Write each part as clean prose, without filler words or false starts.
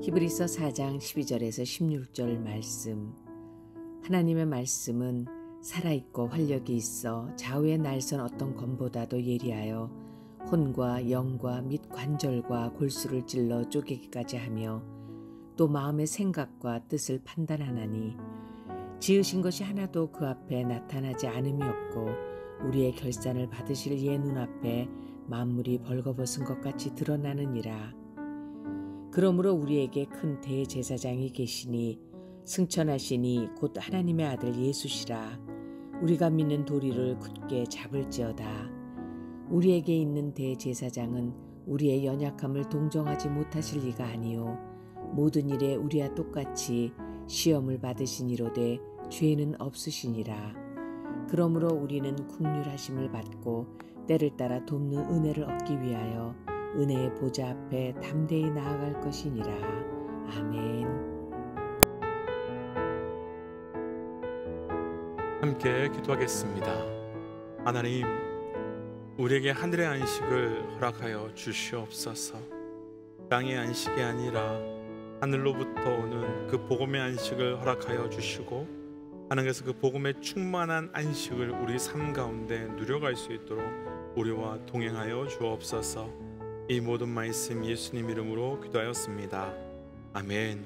히브리서 4장 12절에서 16절 말씀. 하나님의 말씀은 살아있고 활력이 있어 좌우의 날선 어떤 검보다도 예리하여 혼과 영과 및 관절과 골수를 찔러 쪼개기까지 하며 또 마음의 생각과 뜻을 판단하나니 지으신 것이 하나도 그 앞에 나타나지 않음이 없고 우리의 결산을 받으실 예 눈앞에 만물이 벌거벗은 것 같이 드러나느니라. 그러므로 우리에게 큰 대제사장이 계시니 승천하시니 곧 하나님의 아들 예수시라. 우리가 믿는 도리를 굳게 잡을지어다. 우리에게 있는 대제사장은 우리의 연약함을 동정하지 못하실 리가 아니요 모든 일에 우리와 똑같이 시험을 받으시니로되 죄는 없으시니라. 그러므로 우리는 긍휼하심을 받고 때를 따라 돕는 은혜를 얻기 위하여 은혜의 보좌 앞에 담대히 나아갈 것이니라. 아멘. 함께 기도하겠습니다. 하나님, 우리에게 하늘의 안식을 허락하여 주시옵소서. 땅의 안식이 아니라 하늘로부터 오는 그 복음의 안식을 허락하여 주시고 하나님께서 그 복음의 충만한 안식을 우리 삶 가운데 누려갈 수 있도록 우리와 동행하여 주옵소서. 이 모든 말씀 예수님 이름으로 기도하였습니다. 아멘.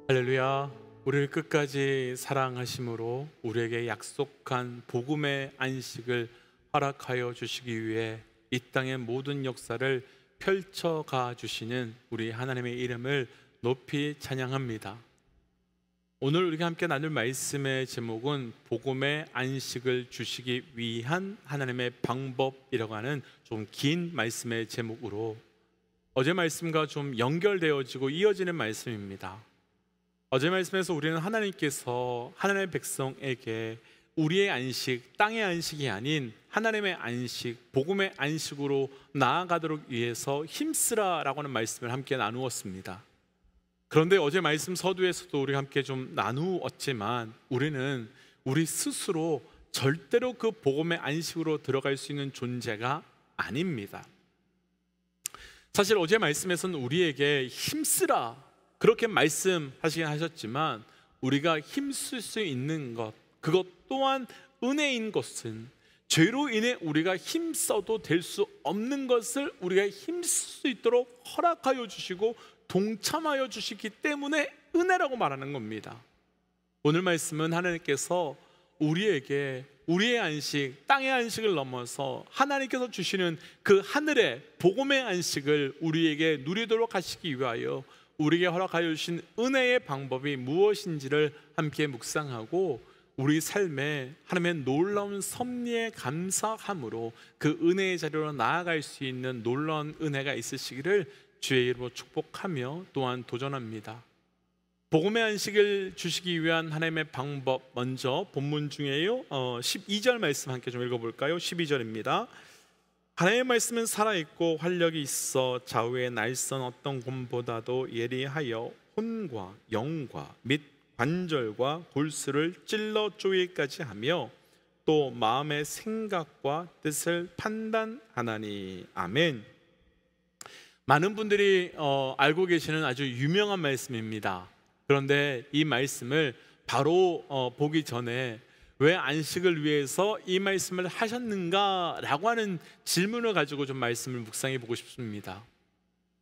할렐루야. 우리를 끝까지 사랑하심으로 우리에게 약속한 복음의 안식을 허락하여 주시기 위해 이 땅의 모든 역사를 펼쳐가 주시는 우리 하나님의 이름을 높이 찬양합니다. 오늘 우리가 함께 나눌 말씀의 제목은 복음의 안식을 주시기 위한 하나님의 방법이라고 하는 좀 긴 말씀의 제목으로 어제 말씀과 좀 연결되어지고 이어지는 말씀입니다. 어제 말씀에서 우리는 하나님께서 하나님의 백성에게 우리의 안식, 땅의 안식이 아닌 하나님의 안식, 복음의 안식으로 나아가도록 위해서 힘쓰라라고 하는 말씀을 함께 나누었습니다. 그런데 어제 말씀 서두에서도 우리가 함께 좀 나누었지만 우리는 우리 스스로 절대로 그 복음의 안식으로 들어갈 수 있는 존재가 아닙니다. 사실 어제 말씀에서는 우리에게 힘쓰라 그렇게 말씀하시긴 하셨지만 우리가 힘쓸 수 있는 것, 그것 또한 은혜인 것은 죄로 인해 우리가 힘써도 될 수 없는 것을 우리가 힘쓸 수 있도록 허락하여 주시고 동참하여 주시기 때문에 은혜라고 말하는 겁니다. 오늘 말씀은 하나님께서 우리에게 우리의 안식, 땅의 안식을 넘어서 하나님께서 주시는 그 하늘의 복음의 안식을 우리에게 누리도록 하시기 위하여 우리에게 허락하여 주신 은혜의 방법이 무엇인지를 함께 묵상하고 우리 삶에 하나님의 놀라운 섭리에 감사함으로 그 은혜의 자리로 나아갈 수 있는 놀라운 은혜가 있으시기를 주의 이름으로 축복하며 또한 도전합니다. 복음의 안식을 주시기 위한 하나님의 방법, 먼저 본문 중에요 12절 말씀 함께 좀 읽어볼까요? 12절입니다. 하나님의 말씀은 살아있고 활력이 있어 좌우의 날선 어떤 곰보다도 예리하여 혼과 영과 및 관절과 골수를 찔러 쪼개기까지 하며 또 마음의 생각과 뜻을 판단하나니. 아멘. 많은 분들이 알고 계시는 아주 유명한 말씀입니다. 그런데 이 말씀을 바로 보기 전에 왜 안식을 위해서 이 말씀을 하셨는가라고 하는 질문을 가지고 좀 말씀을 묵상해 보고 싶습니다.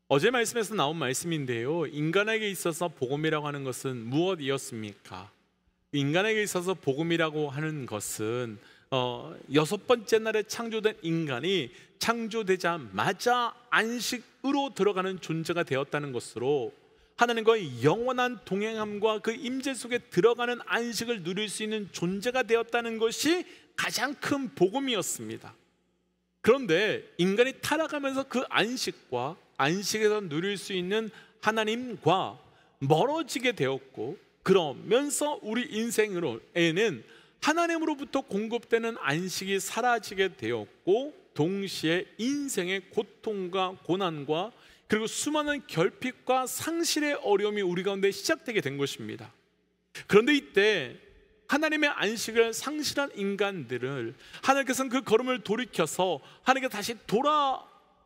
어제 말씀에서 나온 말씀인데요, 인간에게 있어서 복음이라고 하는 것은 무엇이었습니까? 인간에게 있어서 복음이라고 하는 것은 여섯 번째 날에 창조된 인간이 창조되자마자 안식으로 들어가는 존재가 되었다는 것으로 하나님과의 영원한 동행함과 그 임재 속에 들어가는 안식을 누릴 수 있는 존재가 되었다는 것이 가장 큰 복음이었습니다. 그런데 인간이 타락하면서 그 안식과 안식에서 누릴 수 있는 하나님과 멀어지게 되었고, 그러면서 우리 인생으로에는 하나님으로부터 공급되는 안식이 사라지게 되었고, 동시에 인생의 고통과 고난과 그리고 수많은 결핍과 상실의 어려움이 우리 가운데 시작되게 된 것입니다. 그런데 이때 하나님의 안식을 상실한 인간들을 하나님께서는 그 걸음을 돌이켜서 하나님께 다시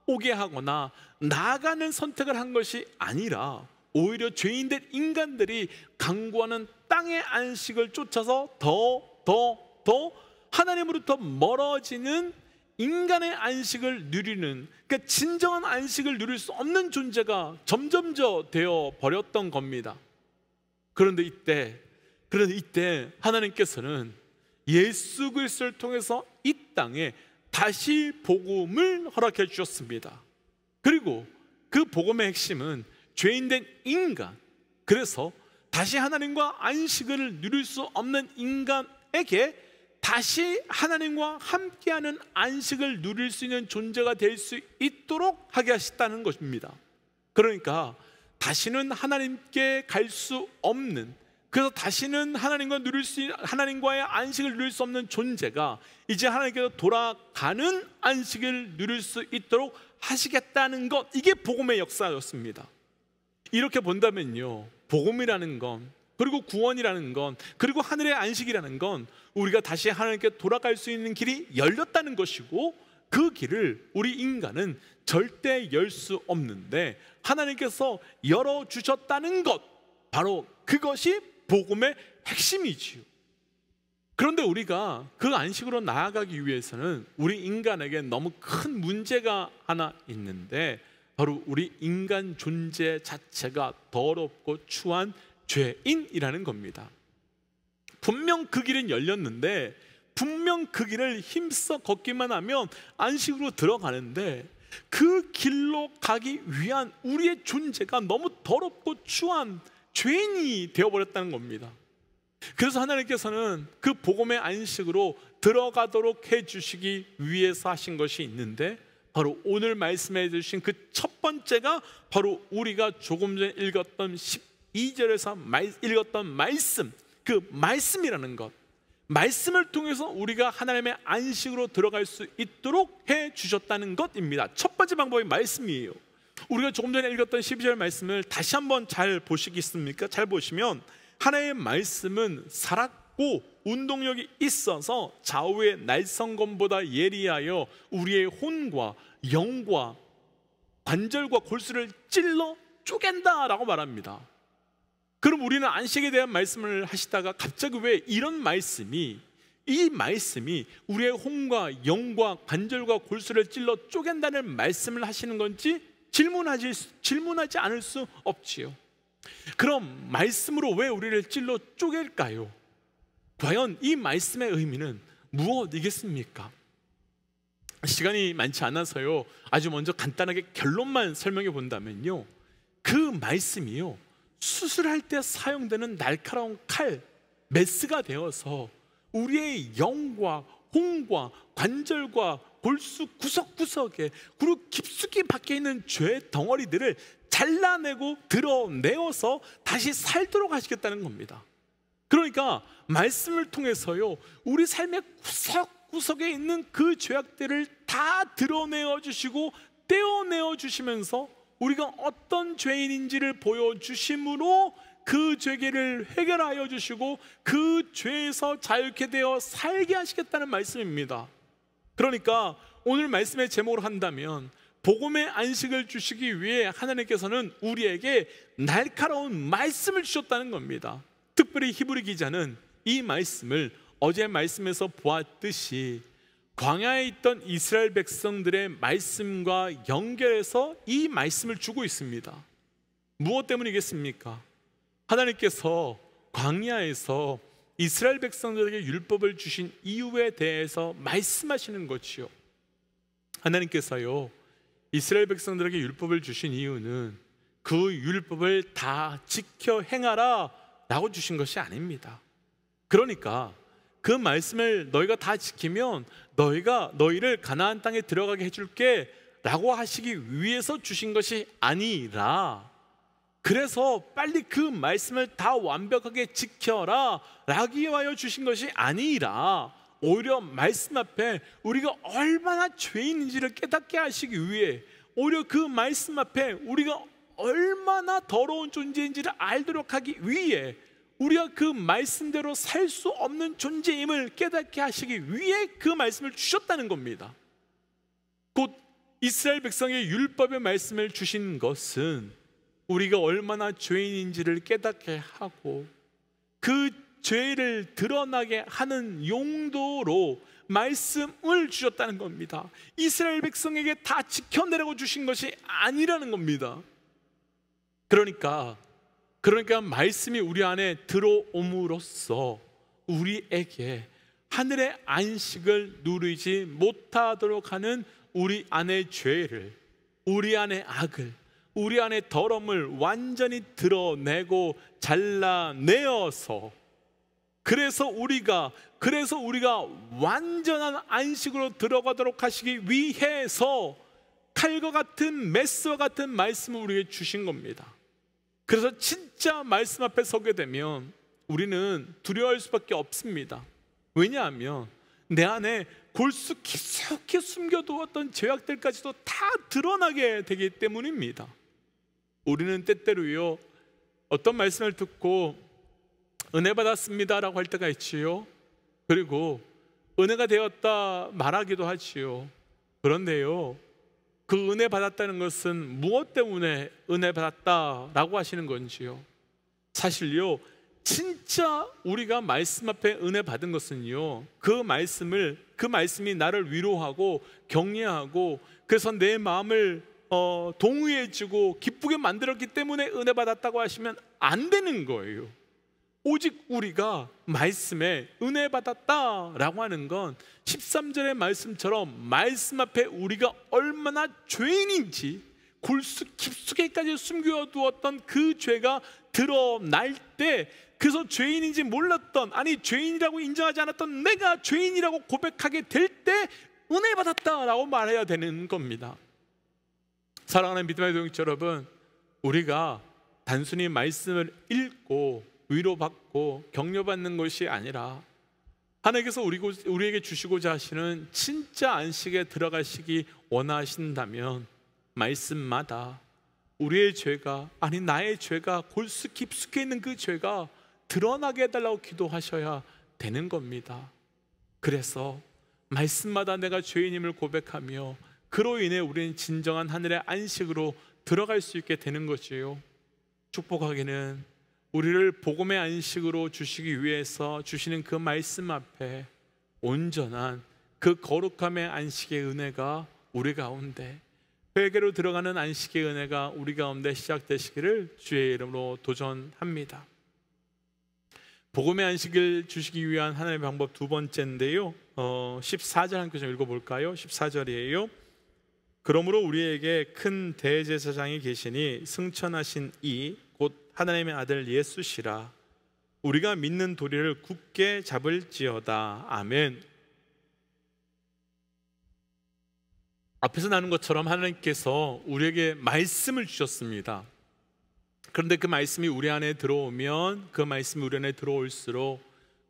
오게 하거나 나아가는 선택을 한 것이 아니라 오히려 죄인된 인간들이 강구하는 땅의 안식을 쫓아서 더 하나님으로부터 멀어지는 인간의 안식을 누리는, 그러니까 진정한 안식을 누릴 수 없는 존재가 점점 되어 버렸던 겁니다. 그런데 이때 하나님께서는 예수 그리스도를 통해서 이 땅에 다시 복음을 허락해 주셨습니다. 그리고 그 복음의 핵심은 죄인된 인간, 그래서 다시 하나님과 안식을 누릴 수 없는 인간에게 다시 하나님과 함께하는 안식을 누릴 수 있는 존재가 될 수 있도록 하게 하셨다는 것입니다. 그러니까 다시는 하나님께 갈 수 없는, 그래서 다시는 하나님과의 안식을 누릴 수 없는 존재가 이제 하나님께서 돌아가는 안식을 누릴 수 있도록 하시겠다는 것, 이게 복음의 역사였습니다. 이렇게 본다면요, 복음이라는 건, 그리고 구원이라는 건, 그리고 하늘의 안식이라는 건 우리가 다시 하나님께 돌아갈 수 있는 길이 열렸다는 것이고, 그 길을 우리 인간은 절대 열 수 없는데 하나님께서 열어주셨다는 것, 바로 그것이 복음의 핵심이지요. 그런데 우리가 그 안식으로 나아가기 위해서는 우리 인간에게 너무 큰 문제가 하나 있는데, 바로 우리 인간 존재 자체가 더럽고 추한 죄인이라는 겁니다. 분명 그 길은 열렸는데, 분명 그 길을 힘써 걷기만 하면 안식으로 들어가는데, 그 길로 가기 위한 우리의 존재가 너무 더럽고 추한 죄인이 되어버렸다는 겁니다. 그래서 하나님께서는 그 복음의 안식으로 들어가도록 해주시기 위해서 하신 것이 있는데, 바로 오늘 말씀해 주신 그 첫 번째가 바로 우리가 조금 전에 읽었던 12절에서 읽었던 말씀, 그 말씀이라는 것, 말씀을 통해서 우리가 하나님의 안식으로 들어갈 수 있도록 해 주셨다는 것입니다. 첫 번째 방법이 말씀이에요. 우리가 조금 전에 읽었던 12절 말씀을 다시 한번 잘 보시겠습니까? 잘 보시면 하나님의 말씀은 살았고 운동력이 있어서 좌우의 날성검보다 예리하여 우리의 혼과 영과 관절과 골수를 찔러 쪼갠다라고 말합니다. 그럼 우리는 안식에 대한 말씀을 하시다가 갑자기 왜 이런 말씀이, 이 말씀이 우리의 혼과 영과 관절과 골수를 찔러 쪼갠다는 말씀을 하시는 건지 질문하지 않을 수 없지요. 그럼 말씀으로 왜 우리를 찔러 쪼갤까요? 과연 이 말씀의 의미는 무엇이겠습니까? 시간이 많지 않아서요, 아주 먼저 간단하게 결론만 설명해 본다면요, 그 말씀이요, 수술할 때 사용되는 날카로운 칼, 메스가 되어서 우리의 영과 혼과 관절과 골수 구석구석에, 그리고 깊숙이 박혀 있는 죄의 덩어리들을 잘라내고 드러내어서 다시 살도록 하시겠다는 겁니다. 그러니까 말씀을 통해서요, 우리 삶의 구석구석에 있는 그 죄악들을 다 드러내어 주시고 떼어내어 주시면서 우리가 어떤 죄인인지를 보여주심으로 그 죄계를 해결하여 주시고 그 죄에서 자유케 되어 살게 하시겠다는 말씀입니다. 그러니까 오늘 말씀의 제목으로 한다면, 복음의 안식을 주시기 위해 하나님께서는 우리에게 날카로운 말씀을 주셨다는 겁니다. 특별히 히브리 기자는 이 말씀을 어제 말씀에서 보았듯이 광야에 있던 이스라엘 백성들의 말씀과 연결해서 이 말씀을 주고 있습니다. 무엇 때문이겠습니까? 하나님께서 광야에서 이스라엘 백성들에게 율법을 주신 이유에 대해서 말씀하시는 것이요, 하나님께서요, 이스라엘 백성들에게 율법을 주신 이유는 그 율법을 다 지켜 행하라 라고 주신 것이 아닙니다. 그러니까 그 말씀을 너희가 다 지키면 너희를 가나안 땅에 들어가게 해줄게 라고 하시기 위해서 주신 것이 아니라, 그래서 빨리 그 말씀을 다 완벽하게 지켜라 라기 위하여 주신 것이 아니라, 오히려 말씀 앞에 우리가 얼마나 죄인인지를 깨닫게 하시기 위해, 오히려 그 말씀 앞에 우리가 얼마나 더러운 존재인지를 알도록 하기 위해, 우리가 그 말씀대로 살 수 없는 존재임을 깨닫게 하시기 위해 그 말씀을 주셨다는 겁니다. 곧 이스라엘 백성의 율법의 말씀을 주신 것은 우리가 얼마나 죄인인지를 깨닫게 하고 그 죄를 드러나게 하는 용도로 말씀을 주셨다는 겁니다. 이스라엘 백성에게 다 지켜내라고 주신 것이 아니라는 겁니다. 그러니까 말씀이 우리 안에 들어옴으로써 우리에게 하늘의 안식을 누리지 못하도록 하는 우리 안의 죄를, 우리 안의 악을, 우리 안의 더러움을 완전히 드러내고 잘라내어서 그래서 우리가 완전한 안식으로 들어가도록 하시기 위해서 칼과 같은 메스와 같은 말씀을 우리에게 주신 겁니다. 그래서 진짜 말씀 앞에 서게 되면 우리는 두려워할 수밖에 없습니다. 왜냐하면 내 안에 골수 깊숙이 숨겨두었던 죄악들까지도 다 드러나게 되기 때문입니다. 우리는 때때로요, 어떤 말씀을 듣고 은혜 받았습니다 라고 할 때가 있지요. 그리고 은혜가 되었다 말하기도 하지요. 그런데요, 그 은혜 받았다는 것은 무엇 때문에 은혜 받았다라고 하시는 건지요. 사실요, 진짜 우리가 말씀 앞에 은혜 받은 것은요, 그 말씀이 나를 위로하고 격려하고 그래서 내 마음을 동의해주고 기쁘게 만들었기 때문에 은혜 받았다고 하시면 안 되는 거예요. 오직 우리가 말씀에 은혜 받았다라고 하는 건 13절의 말씀처럼 말씀 앞에 우리가 얼마나 죄인인지 골수 깊숙이까지 숨겨두었던 그 죄가 드러날 때, 그래서 죄인인지 몰랐던, 아니 죄인이라고 인정하지 않았던 내가 죄인이라고 고백하게 될 때 은혜 받았다라고 말해야 되는 겁니다. 사랑하는 믿음의 동역자 여러분, 우리가 단순히 말씀을 읽고 위로받고 격려받는 것이 아니라 하나님께서 우리에게 주시고자 하시는 진짜 안식에 들어가시기 원하신다면 말씀마다 우리의 죄가, 아니 나의 죄가, 골수 깊숙이 있는 그 죄가 드러나게 해달라고 기도하셔야 되는 겁니다. 그래서 말씀마다 내가 죄인임을 고백하며 그로 인해 우리는 진정한 하늘의 안식으로 들어갈 수 있게 되는 것이요, 축복하기는 우리를 복음의 안식으로 주시기 위해서 주시는 그 말씀 앞에 온전한 그 거룩함의 안식의 은혜가 우리 가운데, 회개로 들어가는 안식의 은혜가 우리 가운데 시작되시기를 주의 이름으로 도전합니다. 복음의 안식을 주시기 위한 하나님의 방법 두 번째인데요, 14절 함께 좀 읽어볼까요? 14절이에요. 그러므로 우리에게 큰 대제사장이 계시니 승천하신 이 곧 하나님의 아들 예수시라. 우리가 믿는 도리를 굳게 잡을지어다. 아멘. 앞에서 나눈 것처럼 하나님께서 우리에게 말씀을 주셨습니다. 그런데 그 말씀이 우리 안에 들어오면, 그 말씀이 우리 안에 들어올수록,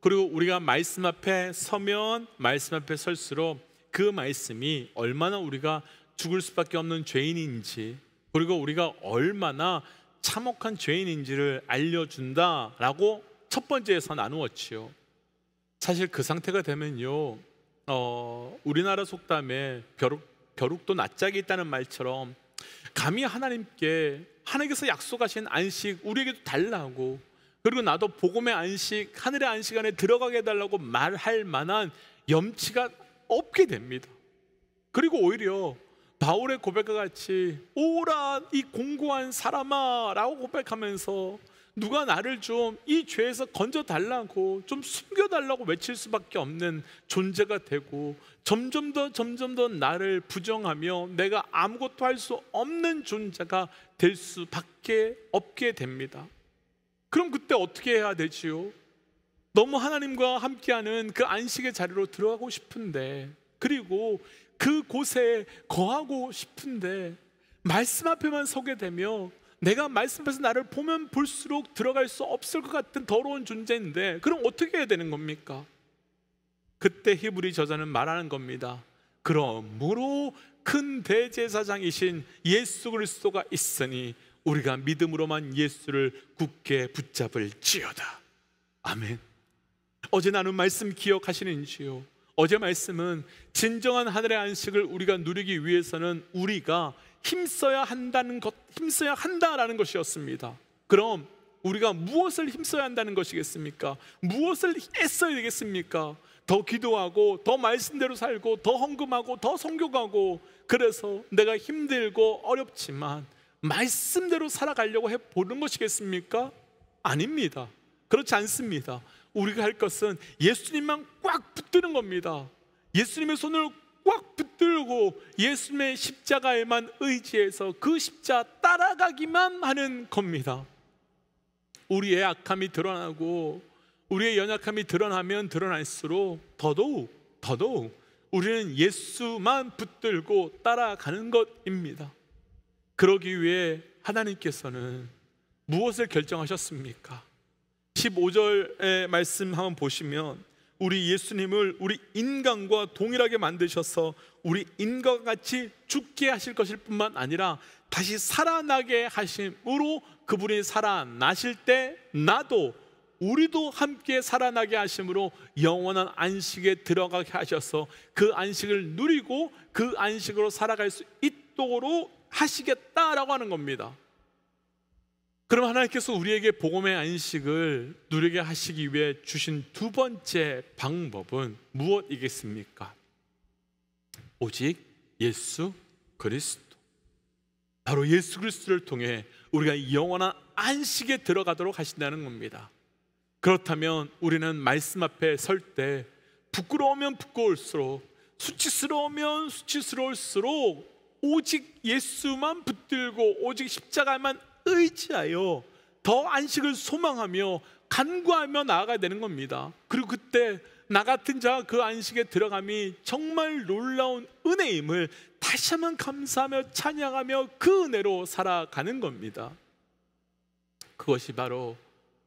그리고 우리가 말씀 앞에 서면, 말씀 앞에 설수록 그 말씀이 얼마나 우리가 죽을 수밖에 없는 죄인인지, 그리고 우리가 얼마나 참혹한 죄인인지를 알려준다라고 첫 번째에서 나누었지요. 사실 그 상태가 되면요, 우리나라 속담에 벼룩도 낯짝이 있다는 말처럼 감히 하나님께서 약속하신 안식 우리에게도 달라고, 그리고 나도 복음의 안식, 하늘의 안식 안에 들어가게 해달라고 말할 만한 염치가 없게 됩니다. 그리고 오히려 바울의 고백과 같이 오라 이 공고한 사람아 라고 고백하면서 누가 나를 좀 이 죄에서 건져달라고, 좀 숨겨달라고 외칠 수밖에 없는 존재가 되고, 점점 더 나를 부정하며 내가 아무것도 할 수 없는 존재가 될 수밖에 없게 됩니다. 그럼 그때 어떻게 해야 되지요? 너무 하나님과 함께하는 그 안식의 자리로 들어가고 싶은데, 그리고 그곳에 거하고 싶은데 말씀 앞에만 서게 되며 내가 말씀 앞에서 나를 보면 볼수록 들어갈 수 없을 것 같은 더러운 존재인데, 그럼 어떻게 해야 되는 겁니까? 그때 히브리 저자는 말하는 겁니다. 그러므로 큰 대제사장이신 예수 그리스도가 있으니 우리가 믿음으로만 예수를 굳게 붙잡을지어다. 아멘. 어제 나눈 말씀 기억하시는지요? 어제 말씀은 진정한 하늘의 안식을 우리가 누리기 위해서는 우리가 힘써야 한다라는 것이었습니다. 그럼 우리가 무엇을 힘써야 한다는 것이겠습니까? 무엇을 애써야 되겠습니까? 더 기도하고, 더 말씀대로 살고, 더 헌금하고, 더 선교하고. 그래서 내가 힘들고 어렵지만 말씀대로 살아가려고 해보는 것이겠습니까? 아닙니다. 그렇지 않습니다. 우리가 할 것은 예수님만 꽉 붙드는 겁니다. 예수님의 손을 꽉 붙들고 예수님의 십자가에만 의지해서 그 십자가 따라가기만 하는 겁니다. 우리의 악함이 드러나고 우리의 연약함이 드러나면 드러날수록 더더욱 우리는 예수만 붙들고 따라가는 것입니다. 그러기 위해 하나님께서는 무엇을 결정하셨습니까? 15절의 말씀 한번 보시면 우리 예수님을 우리 인간과 동일하게 만드셔서 우리 인간과 같이 죽게 하실 것일 뿐만 아니라 다시 살아나게 하심으로 그분이 살아나실 때 우리도 함께 살아나게 하심으로 영원한 안식에 들어가게 하셔서 그 안식을 누리고 그 안식으로 살아갈 수 있도록 하시겠다라고 하는 겁니다. 그럼 하나님께서 우리에게 복음의 안식을 누리게 하시기 위해 주신 두 번째 방법은 무엇이겠습니까? 오직 예수 그리스도. 바로 예수 그리스도를 통해 우리가 영원한 안식에 들어가도록 하신다는 겁니다. 그렇다면 우리는 말씀 앞에 설 때 부끄러우면 부끄러울수록, 수치스러우면 수치스러울수록 오직 예수만 붙들고 오직 십자가만 의지하여 더 안식을 소망하며 간구하며 나아가야 되는 겁니다. 그리고 그때 나 같은 자 그 안식에 들어감이 정말 놀라운 은혜임을 다시 한번 감사하며 찬양하며 그 은혜로 살아가는 겁니다. 그것이 바로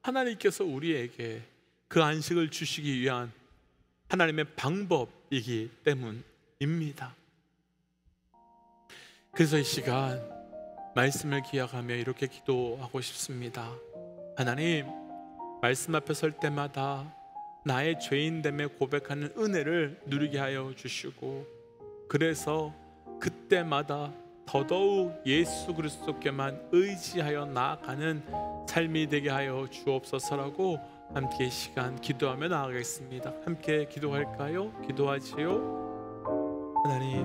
하나님께서 우리에게 그 안식을 주시기 위한 하나님의 방법이기 때문입니다. 그래서 이 시간 말씀을 기억하며 이렇게 기도하고 싶습니다. 하나님, 말씀 앞에 설 때마다 나의 죄인됨에 고백하는 은혜를 누리게 하여 주시고, 그래서 그때마다 더더욱 예수 그리스도께만 의지하여 나아가는 삶이 되게 하여 주옵소서라고 함께 이 시간 기도하며 나아가겠습니다. 함께 기도할까요? 기도하지요. 하나님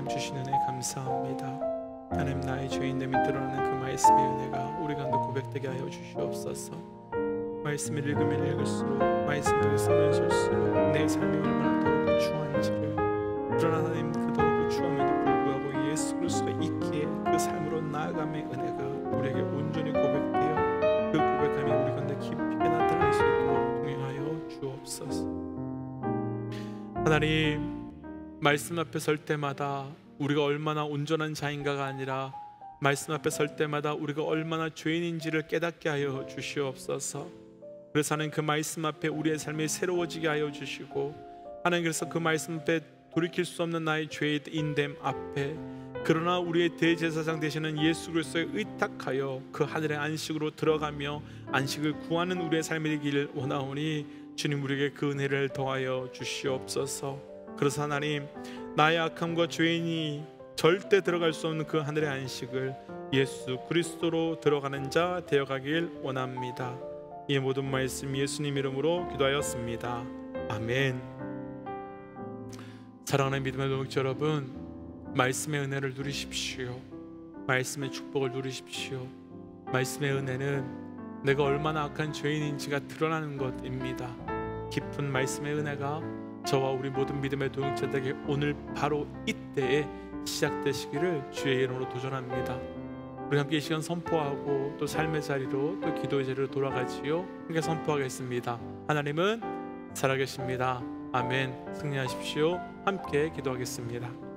주신 은혜 감사합니다. 하나님, 나의 죄인됨이 드러나는 그 말씀의 은혜가 우리 가운데 고백되게 하여 주시옵소서. 말씀을 읽으면 읽을수록, 말씀을 쓰면 쓸수록 내 삶이 얼마나 더욱 추한지를, 그러나 하나님 그 더욱 추함에도 불구하고 예수 그리스도가 있기에 그 삶으로 나아감의 은혜가 우리에게 온전히 고백되어 그 고백함이 우리 가운데 깊이 나타날 수 있도록 동행하여 주옵소서. 하나님, 말씀 앞에 설 때마다 우리가 얼마나 온전한 자인가가 아니라 말씀 앞에 설 때마다 우리가 얼마나 죄인인지를 깨닫게 하여 주시옵소서. 그래서 하나님 그 말씀 앞에 우리의 삶이 새로워지게 하여 주시고, 하나님 그래서 그 말씀 앞에 돌이킬 수 없는 나의 죄인됨 앞에 그러나 우리의 대제사장 되시는 예수 그리스도에 의탁하여 그 하늘의 안식으로 들어가며 안식을 구하는 우리의 삶이 되기를 원하오니 주님 우리에게 그 은혜를 더하여 주시옵소서. 그래서 하나님, 나의 악함과 죄인이 절대 들어갈 수 없는 그 하늘의 안식을 예수 그리스도로 들어가는 자 되어가길 원합니다. 이 모든 말씀 예수님 이름으로 기도하였습니다. 아멘. 사랑하는 믿음의 동역자 여러분, 말씀의 은혜를 누리십시오. 말씀의 축복을 누리십시오. 말씀의 은혜는 내가 얼마나 악한 죄인인지가 드러나는 것입니다. 깊은 말씀의 은혜가 저와 우리 모든 믿음의 동역자들에게 오늘 바로 이때에 시작되시기를 주의 이름으로 도전합니다. 우리 함께 이 시간 선포하고 또 삶의 자리로 또 기도의 자리로 돌아가지요. 함께 선포하겠습니다. 하나님은 살아계십니다. 아멘. 승리하십시오. 함께 기도하겠습니다.